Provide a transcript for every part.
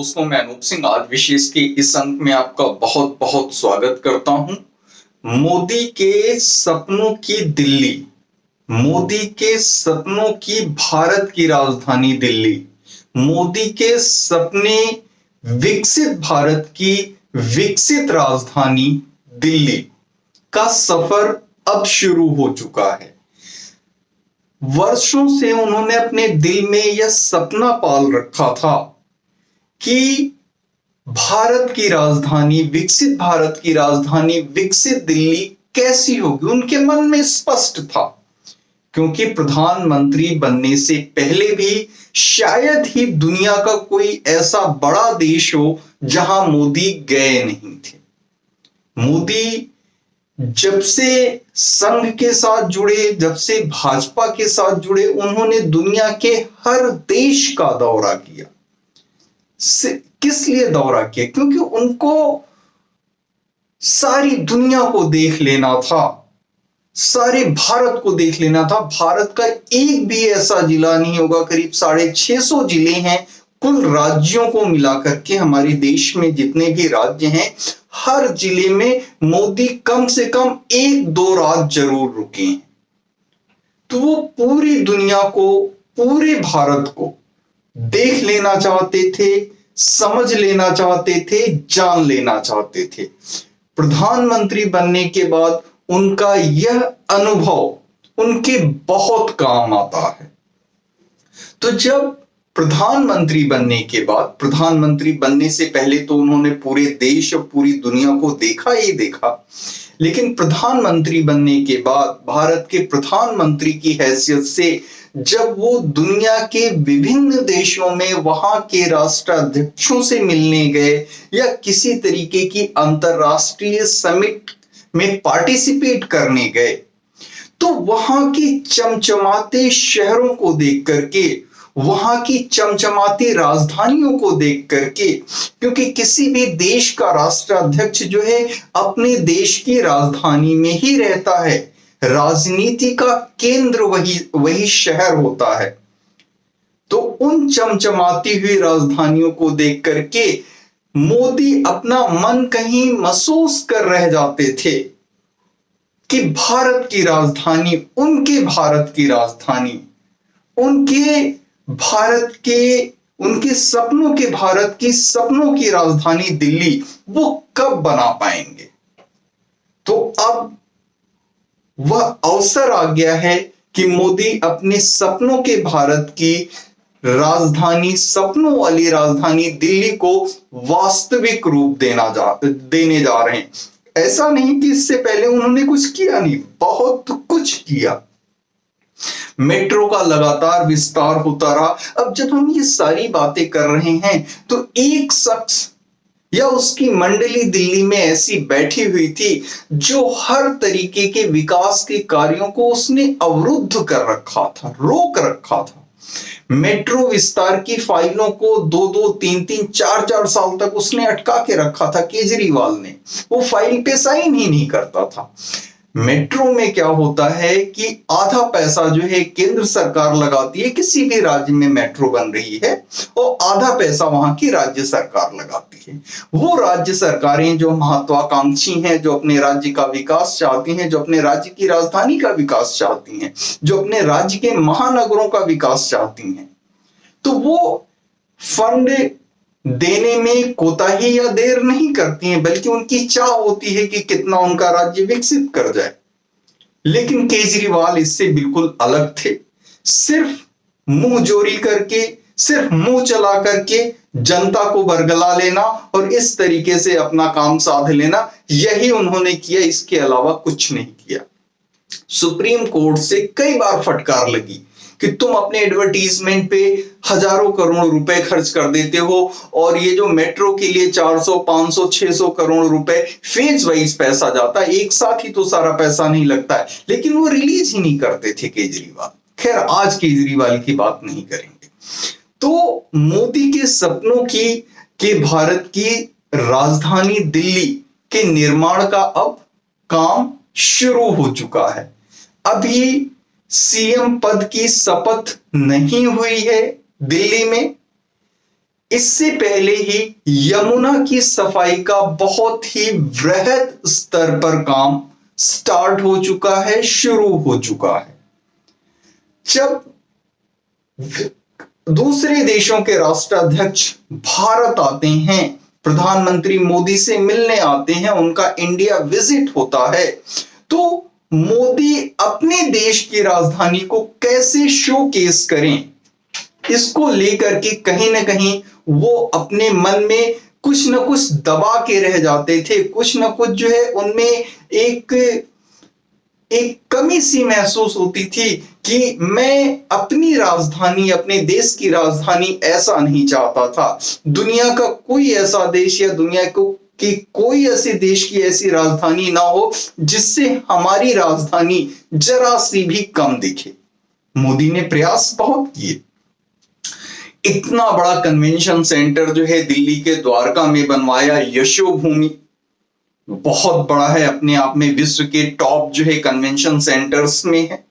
दोस्तों, मैं अनूप सिंह आज विशेष के इस अंक में आपका बहुत बहुत स्वागत करता हूं। मोदी के सपनों की दिल्ली, मोदी के सपनों की भारत की राजधानी दिल्ली, मोदी के सपने विकसित भारत की विकसित राजधानी दिल्ली का सफर अब शुरू हो चुका है। वर्षों से उन्होंने अपने दिल में यह सपना पाल रखा था कि भारत की राजधानी, विकसित भारत की राजधानी, विकसित दिल्ली कैसी होगी। उनके मन में स्पष्ट था, क्योंकि प्रधानमंत्री बनने से पहले भी शायद ही दुनिया का कोई ऐसा बड़ा देश हो जहां मोदी गए नहीं थे। मोदी जब से संघ के साथ जुड़े, जब से भाजपा के साथ जुड़े, उन्होंने दुनिया के हर देश का दौरा किया। किस लिए दौरा किया? क्योंकि उनको सारी दुनिया को देख लेना था, सारे भारत को देख लेना था। भारत का एक भी ऐसा जिला नहीं होगा, करीब 650 जिले हैं कुल राज्यों को मिलाकर के। हमारे देश में जितने भी राज्य हैं, हर जिले में मोदी कम से कम 1-2 रात जरूर रुके हैं। तो वो पूरी दुनिया को, पूरे भारत को देख लेना चाहते थे, समझ लेना चाहते थे, जान लेना चाहते थे। प्रधानमंत्री बनने के बाद उनका यह अनुभव उनके बहुत काम आता है। तो जब प्रधानमंत्री बनने के बाद, प्रधानमंत्री बनने से पहले तो उन्होंने पूरे देश और पूरी दुनिया को देखा ही देखा, लेकिन प्रधानमंत्री बनने के बाद भारत के प्रधानमंत्री की हैसियत से जब वो दुनिया के विभिन्न देशों में वहां के राष्ट्राध्यक्षों से मिलने गए या किसी तरीके की अंतरराष्ट्रीय समिट में पार्टिसिपेट करने गए, तो वहां की चमचमाते शहरों को देख करके, वहां की चमचमाती राजधानियों को देख करके, क्योंकि किसी भी देश का राष्ट्राध्यक्ष जो है अपने देश की राजधानी में ही रहता है, राजनीति का केंद्र वही शहर होता है। तो उन चमचमाती हुई राजधानियों को देख करके मोदी अपना मन कहीं महसूस कर रह जाते थे कि भारत की राजधानी, उनके भारत की राजधानी, उनके सपनों के भारत की, सपनों की राजधानी दिल्ली वो कब बना पाएंगे। तो अब वह अवसर आ गया है कि मोदी अपने सपनों के भारत की राजधानी, सपनों वाली राजधानी दिल्ली को वास्तविक रूप देने जा रहे हैं। ऐसा नहीं कि इससे पहले उन्होंने कुछ किया नहीं, बहुत कुछ किया। मेट्रो का लगातार विस्तार होता रहा। अब जब हम ये सारी बातें कर रहे हैं तो एक शख्स या उसकी मंडली दिल्ली में ऐसी बैठी हुई थी जो हर तरीके के विकास के कार्यों को उसने अवरुद्ध कर रखा था, रोक रखा था। मेट्रो विस्तार की फाइलों को 2-2, 3-3, 4-4 साल तक उसने अटका के रखा था। केजरीवाल ने वो फाइल पे साइन ही नहीं करता था। मेट्रो में क्या होता है कि आधा पैसा जो है केंद्र सरकार लगाती है, किसी भी राज्य में मेट्रो बन रही है, और आधा पैसा वहां की राज्य सरकार लगाती है। वो राज्य सरकारें जो महत्वाकांक्षी हैं, जो अपने राज्य का विकास चाहती हैं, जो अपने राज्य की राजधानी का विकास चाहती हैं, जो अपने राज्य के महानगरों का विकास चाहती हैं, तो वो फंड देने में कोताही या देर नहीं करती हैं, बल्कि उनकी चाह होती है कि कितना उनका राज्य विकसित कर जाए। लेकिन केजरीवाल इससे बिल्कुल अलग थे। सिर्फ मुंह जोरी करके, सिर्फ मुंह चला करके जनता को बरगला लेना और इस तरीके से अपना काम साध लेना, यही उन्होंने किया। इसके अलावा कुछ नहीं किया। सुप्रीम कोर्ट से कई बार फटकार लगी कि तुम अपने एडवर्टीजमेंट पे हजारों करोड़ रुपए खर्च कर देते हो, और ये जो मेट्रो के लिए 400, 500, 600 करोड़ रुपए फेज वाइज पैसा जाता है, एक साथ ही तो सारा पैसा नहीं लगता है। लेकिन वो रिलीज ही नहीं करते थे केजरीवाल। खैर, आज केजरीवाल की बात नहीं करेंगे। तो मोदी के सपनों के भारत की राजधानी दिल्ली के निर्माण का अब काम शुरू हो चुका है। अभी सीएम पद की शपथ नहीं हुई है दिल्ली में, इससे पहले ही यमुना की सफाई का बहुत ही वृहद स्तर पर काम स्टार्ट हो चुका है, शुरू हो चुका है। जब दूसरे देशों के राष्ट्राध्यक्ष भारत आते हैं, प्रधानमंत्री मोदी से मिलने आते हैं, उनका इंडिया विजिट होता है, तो मोदी अपने देश की राजधानी को कैसे शोकेस करें, इसको लेकर के कहीं ना कहीं वो अपने मन में कुछ न कुछ दबा के रह जाते थे। कुछ न कुछ जो है उनमें एक कमी सी महसूस होती थी कि मैं अपनी राजधानी, अपने देश की राजधानी ऐसा नहीं चाहता था। दुनिया का कोई ऐसा देश या दुनिया को कि कोई ऐसे देश की ऐसी राजधानी ना हो जिससे हमारी राजधानी जरा सी भी कम दिखे। मोदी ने प्रयास बहुत किए। इतना बड़ा कन्वेंशन सेंटर जो है दिल्ली के द्वारका में बनवाया, यशोभूमि बहुत बड़ा है, अपने आप में विश्व के टॉप जो है कन्वेंशन सेंटर्स में है।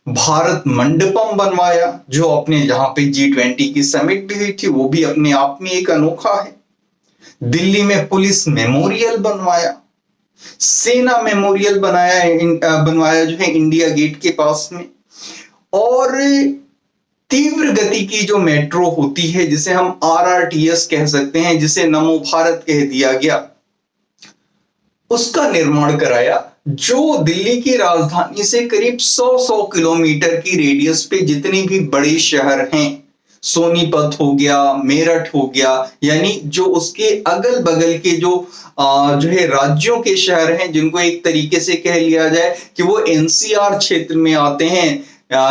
भारत मंडपम बनवाया जो अपने जहां पे G20 की समिट भी हुई थी, वो भी अपने आप में एक अनोखा है। दिल्ली में पुलिस मेमोरियल बनवाया, सेना मेमोरियल बनवाया जो है इंडिया गेट के पास में। और तीव्र गति की जो मेट्रो होती है, जिसे हम RRTS कह सकते हैं, जिसे नमो भारत कह दिया गया, उसका निर्माण कराया, जो दिल्ली की राजधानी से करीब 100 किलोमीटर की रेडियस पे जितने भी बड़े शहर हैं, सोनीपत हो गया, मेरठ हो गया, यानी जो उसके अगल बगल के जो है राज्यों के शहर हैं, जिनको एक तरीके से कह लिया जाए कि वो NCR क्षेत्र में आते हैं,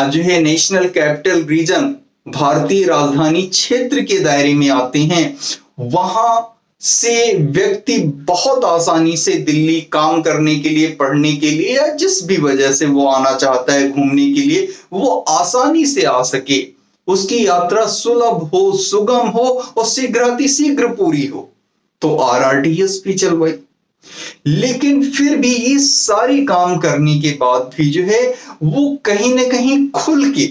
जो है नेशनल कैपिटल रीजन, भारतीय राजधानी क्षेत्र के दायरे में आते हैं, वहां से व्यक्ति बहुत आसानी से दिल्ली काम करने के लिए, पढ़ने के लिए या जिस भी वजह से वो आना चाहता है घूमने के लिए, वो आसानी से आ सके, उसकी यात्रा सुलभ हो, सुगम हो और शीघ्र पूरी हो। तो RRTS भी चलवाई। लेकिन फिर भी ये सारी काम करने के बाद भी जो है वो कहीं ना कहीं खुल के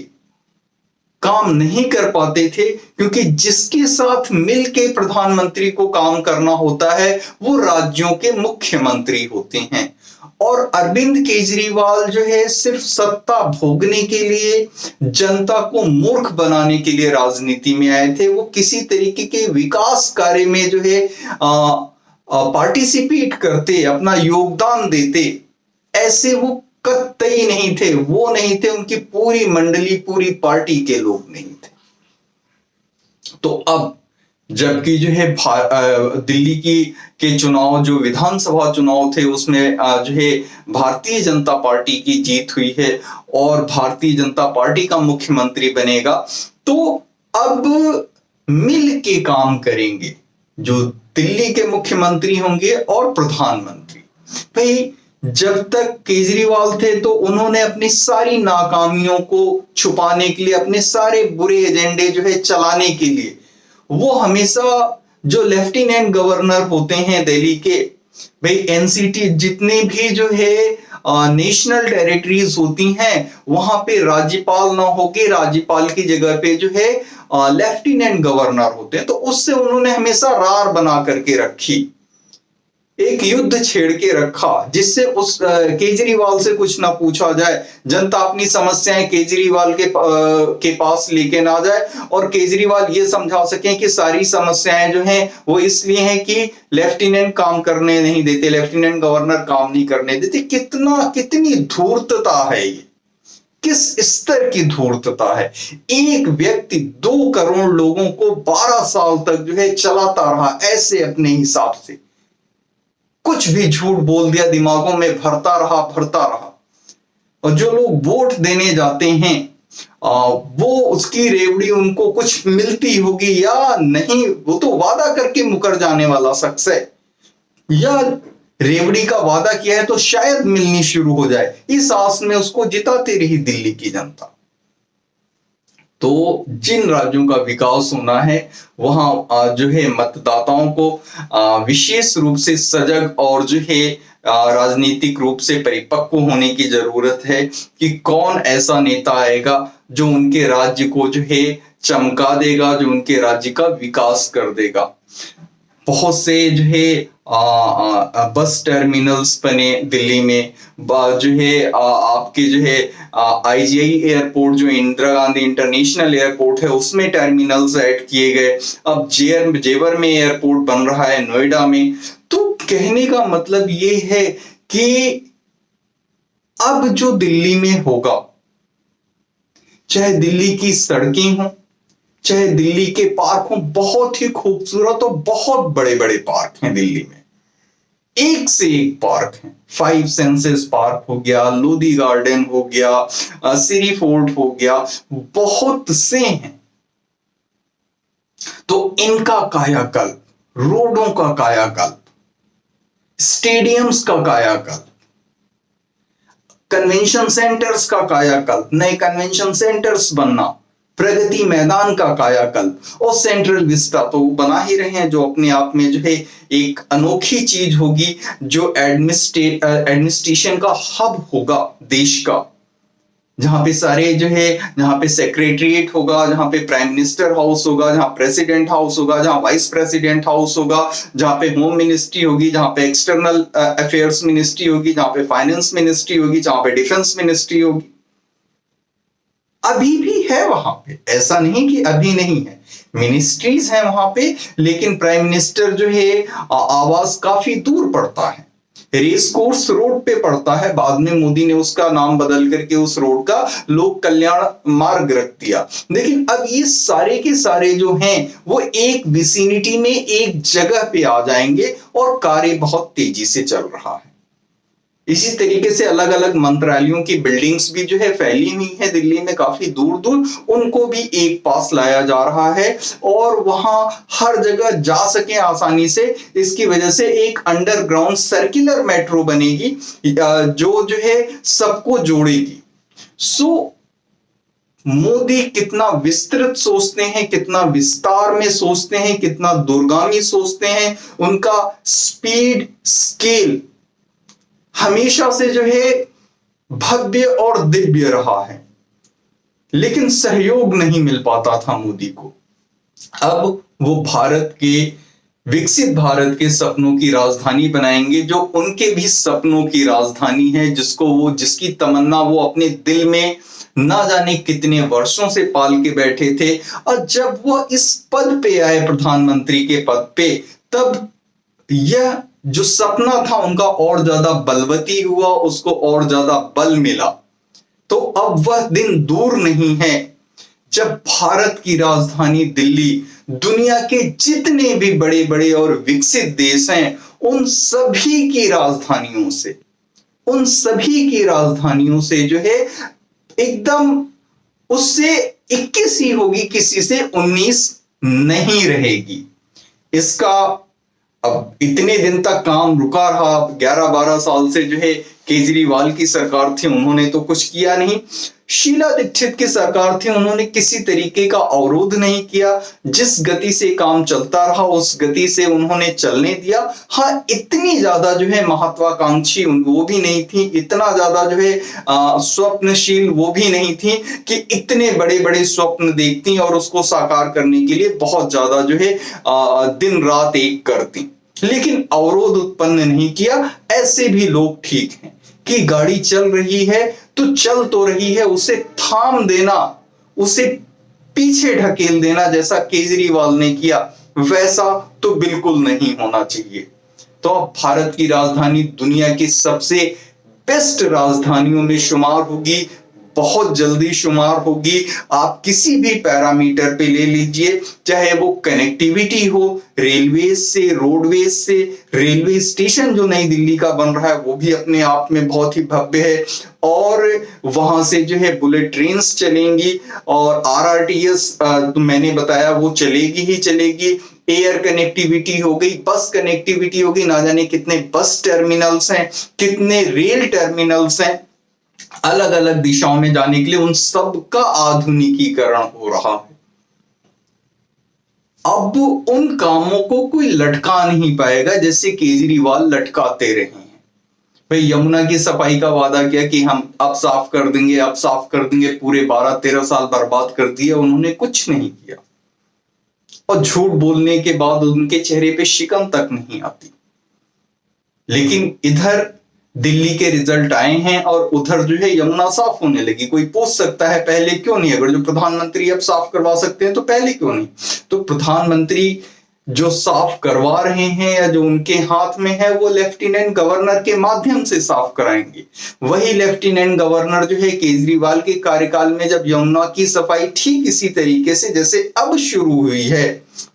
काम नहीं कर पाते थे, क्योंकि जिसके साथ मिलके प्रधानमंत्री को काम करना होता है वो राज्यों के मुख्यमंत्री होते हैं। और अरविंद केजरीवाल जो है सिर्फ सत्ता भोगने के लिए, जनता को मूर्ख बनाने के लिए राजनीति में आए थे। वो किसी तरीके के विकास कार्य में जो है पार्टिसिपेट करते, अपना योगदान देते, ऐसे वो कतई नहीं थे। वो नहीं थे, उनकी पूरी मंडली, पूरी पार्टी के लोग नहीं थे। तो अब जबकि जो है दिल्ली के चुनाव, जो विधानसभा चुनाव थे, उसमें जो है भारतीय जनता पार्टी की जीत हुई है और भारतीय जनता पार्टी का मुख्यमंत्री बनेगा, तो अब मिल के काम करेंगे जो दिल्ली के मुख्यमंत्री होंगे और प्रधानमंत्री। भाई जब तक केजरीवाल थे तो उन्होंने अपनी सारी नाकामियों को छुपाने के लिए, अपने सारे बुरे एजेंडे जो है चलाने के लिए, वो हमेशा जो लेफ्टिनेंट गवर्नर होते हैं दिल्ली के, भाई NCT जितने भी जो है नेशनल टेरिटरीज होती हैं, वहां पे राज्यपाल ना होके राज्यपाल की जगह पे जो है लेफ्टिनेंट गवर्नर होते हैं। तो उससे उन्होंने हमेशा रार बना करके रखी, एक युद्ध छेड़ के रखा, जिससे उस केजरीवाल से कुछ ना पूछा जाए, जनता अपनी समस्याएं केजरीवाल के पास लेके ना जाए और केजरीवाल ये समझा सके कि सारी समस्याएं जो हैं वो इसलिए हैं कि लेफ्टिनेंट काम करने नहीं देते, लेफ्टिनेंट गवर्नर काम नहीं करने देते। कितनी धूर्तता है ये, किस स्तर की धूर्तता है। एक व्यक्ति 2 करोड़ लोगों को 12 साल तक जो है चलाता रहा ऐसे अपने हिसाब से, कुछ भी झूठ बोल दिया, दिमागों में भरता रहा। और जो लोग वोट देने जाते हैं वो उसकी रेवड़ी उनको कुछ मिलती होगी या नहीं, वो तो वादा करके मुकर जाने वाला शख्स है, या रेवड़ी का वादा किया है तो शायद मिलनी शुरू हो जाए, इस आस में उसको जिताती रही दिल्ली की जनता। तो जिन राज्यों का विकास होना है वहां जो है मतदाताओं को विशेष रूप से सजग और जो है राजनीतिक रूप से परिपक्व होने की जरूरत है कि कौन ऐसा नेता आएगा जो उनके राज्य को जो है चमका देगा, जो उनके राज्य का विकास कर देगा। बहुत से जो है बस टर्मिनल्स बने दिल्ली में, जो है आपके जो है आईजीआई एयरपोर्ट, जो इंदिरा गांधी इंटरनेशनल एयरपोर्ट है, उसमें टर्मिनल्स ऐड किए गए। अब जेवर में एयरपोर्ट बन रहा है, नोएडा में। तो कहने का मतलब ये है कि अब जो दिल्ली में होगा, चाहे दिल्ली की सड़कें हों, चाहे दिल्ली के पार्क हों, बहुत ही खूबसूरत और बहुत बड़े बड़े पार्क हैं दिल्ली में, एक से एक पार्क हैं। 5 सेंसेस पार्क हो गया, लोधी गार्डन हो गया, सिरी फोर्ट हो गया, बहुत से हैं। तो इनका कायाकल्प, रोडों का कायाकल्प, स्टेडियम्स का कायाकल्प, कन्वेंशन सेंटर्स का कायाकल्प, नए कन्वेंशन सेंटर्स बनना, प्रगति मैदान का कायाकल्प, और सेंट्रल विस्टा तो बना ही रहे हैं, जो अपने आप में जो है एक अनोखी चीज होगी, जो एडमिनिस्ट्रेशन का हब होगा देश का, जहां पे सारे जो है, जहां पे सेक्रेटरीट होगा, जहां पे प्राइम मिनिस्टर हाउस होगा, जहां प्रेसिडेंट हाउस होगा, जहां वाइस प्रेसिडेंट हाउस होगा, जहां पे होम मिनिस्ट्री होगी, जहां पे एक्सटर्नल अफेयर्स मिनिस्ट्री होगी, जहां पे फाइनेंस मिनिस्ट्री होगी, जहां पे डिफेंस मिनिस्ट्री होगी। अभी भी है वहां पे, ऐसा नहीं कि अभी नहीं है, मिनिस्ट्रीज हैं वहां पे, लेकिन प्राइम मिनिस्टर जो है आवास काफी दूर पड़ता है, रेस कोर्स रोड पे पड़ता है। बाद में मोदी ने उसका नाम बदल करके उस रोड का लोक कल्याण मार्ग रख दिया। लेकिन अब ये सारे के सारे जो हैं वो एक विसिनिटी में, एक जगह पे आ जाएंगे, और कार्य बहुत तेजी से चल रहा है। इसी तरीके से अलग अलग मंत्रालयों की बिल्डिंग्स भी जो है फैली हुई है दिल्ली में काफी दूर दूर, उनको भी एक पास लाया जा रहा है, और वहां हर जगह जा सके आसानी से। इसकी वजह से एक अंडरग्राउंड सर्कुलर मेट्रो बनेगी, जो है सबको जोड़ेगी। मोदी कितना विस्तृत सोचते हैं, कितना विस्तार में सोचते हैं, कितना दूरगामी सोचते हैं, उनका स्पीड स्केल हमेशा से जो है भव्य और दिव्य रहा है, लेकिन सहयोग नहीं मिल पाता था मोदी को। अब वो विकसित भारत के सपनों की राजधानी बनाएंगे, जो उनके भी सपनों की राजधानी है, जिसकी तमन्ना वो अपने दिल में ना जाने कितने वर्षों से पाल के बैठे थे। और जब वो इस पद पे आए, प्रधानमंत्री के पद पे, तब यह जो सपना था उनका और ज्यादा बलवती हुआ, उसको और ज्यादा बल मिला। तो अब वह दिन दूर नहीं है जब भारत की राजधानी दिल्ली दुनिया के जितने भी बड़े बड़े और विकसित देश हैं, उन सभी की राजधानियों से जो है एकदम उससे 21 ही होगी, किसी से 19 नहीं रहेगी। इसका अब इतने दिन तक काम रुका रहा, 11-12 साल से जो है केजरीवाल की सरकार थी, उन्होंने तो कुछ किया नहीं। शीला दीक्षित की सरकार थी, उन्होंने किसी तरीके का अवरोध नहीं किया, जिस गति से काम चलता रहा उस गति से उन्होंने चलने दिया। हाँ, इतनी ज्यादा जो है महत्वाकांक्षी वो भी नहीं थी, इतना ज्यादा जो है स्वप्नशील वो भी नहीं थी कि इतने बड़े बड़े स्वप्न देखती और उसको साकार करने के लिए बहुत ज्यादा जो है दिन रात एक करती, लेकिन अवरोध उत्पन्न नहीं किया। ऐसे भी लोग ठीक हैं कि गाड़ी चल रही है तो चल तो रही है, उसे थाम देना, उसे पीछे ढकेल देना जैसा केजरीवाल ने किया, वैसा तो बिल्कुल नहीं होना चाहिए। तो अब भारत की राजधानी दुनिया की सबसे बेस्ट राजधानियों में शुमार होगी, बहुत जल्दी शुमार होगी। आप किसी भी पैरामीटर पे ले लीजिए, चाहे वो कनेक्टिविटी हो, रेलवे से, रोडवेज से, रेलवे स्टेशन जो नई दिल्ली का बन रहा है वो भी अपने आप में बहुत ही भव्य है, और वहां से जो है बुलेट ट्रेन्स चलेंगी, और आरआरटीएस तो मैंने बताया वो चलेगी ही चलेगी। एयर कनेक्टिविटी हो गई, बस कनेक्टिविटी होगी, ना जाने कितने बस टर्मिनल्स हैं, कितने रेल टर्मिनल्स हैं अलग अलग दिशाओं में जाने के लिए, उन सब का आधुनिकीकरण हो रहा है। अब उन कामों को कोई लटका नहीं पाएगा जैसे केजरीवाल लटकाते रहे हैं। भाई यमुना की सफाई का वादा किया कि हम अब साफ कर देंगे, अब साफ कर देंगे, पूरे 12-13 साल बर्बाद कर दिए, उन्होंने कुछ नहीं किया। और झूठ बोलने के बाद उनके चेहरे पे शिकन तक नहीं आती। लेकिन इधर दिल्ली के रिजल्ट आए हैं और उधर जो है यमुना साफ होने लगी। कोई पूछ सकता है पहले क्यों नहीं? अगर जो प्रधानमंत्री अब साफ करवा सकते हैं तो पहले क्यों नहीं? तो प्रधानमंत्री जो साफ करवा रहे हैं या जो उनके हाथ में है वो लेफ्टिनेंट गवर्नर के माध्यम से साफ कराएंगे। वही लेफ्टिनेंट गवर्नर जो है केजरीवाल के कार्यकाल में जब यमुना की सफाई ठीक इसी तरीके से जैसे अब शुरू हुई है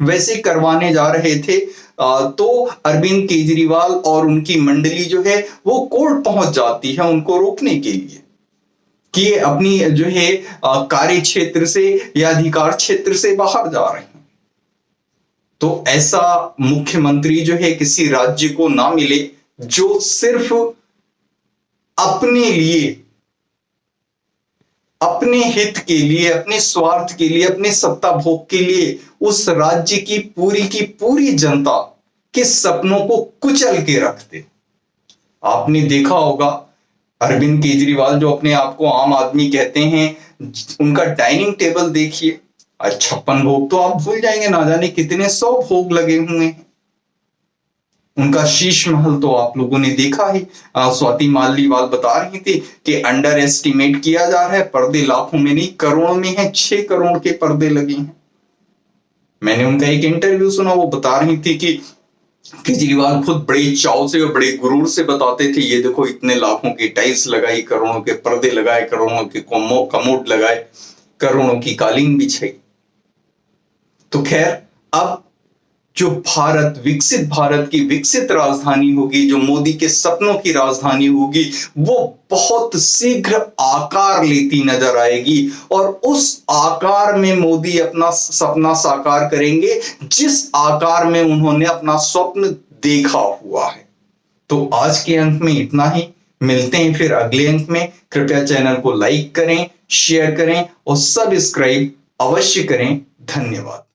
वैसे करवाने जा रहे थे, तो अरविंद केजरीवाल और उनकी मंडली जो है वो कोर्ट पहुंच जाती है उनको रोकने के लिए कि ये अपनी जो है कार्य क्षेत्र से या अधिकार क्षेत्र से बाहर जा रहे हैं। तो ऐसा मुख्यमंत्री जो है किसी राज्य को ना मिले जो सिर्फ अपने लिए, अपने हित के लिए, अपने स्वार्थ के लिए, अपने सत्ता भोग के लिए उस राज्य की पूरी जनता के सपनों को कुचल के रखते। आपने देखा होगा अरविंद केजरीवाल जो अपने आप को आम आदमी कहते हैं, उनका डाइनिंग टेबल देखिए, 56 भोग तो आप भूल जाएंगे, ना जाने कितने 100 भोग लगे हुए हैं। उनका शीश महल तो आप लोगों ने देखा ही। स्वाति मालीवाल बता रही थी कि अंडर एस्टिमेट किया जा रहा है, पर्दे लाखों में नहीं करोड़ों में है, 6 करोड़ के पर्दे लगे हैं। मैंने उनका एक इंटरव्यू सुना, वो बता रही थी कि केजरीवाल खुद बड़े चाव से और बड़े गुरूर से बताते थे, ये देखो इतने लाखों की टाइल्स लगाई, करोड़ों के पर्दे लगाए, करोड़ों के कमोड लगाए, करोड़ों की कालीन बिछाई। तो खैर अब जो भारत, विकसित भारत की विकसित राजधानी होगी, जो मोदी के सपनों की राजधानी होगी, वो बहुत शीघ्र आकार लेती नजर आएगी और उस आकार में मोदी अपना सपना साकार करेंगे जिस आकार में उन्होंने अपना स्वप्न देखा हुआ है। तो आज के अंक में इतना ही, मिलते हैं फिर अगले अंक में। कृपया चैनल को लाइक करें, शेयर करें और सब्सक्राइब अवश्य करें। धन्यवाद।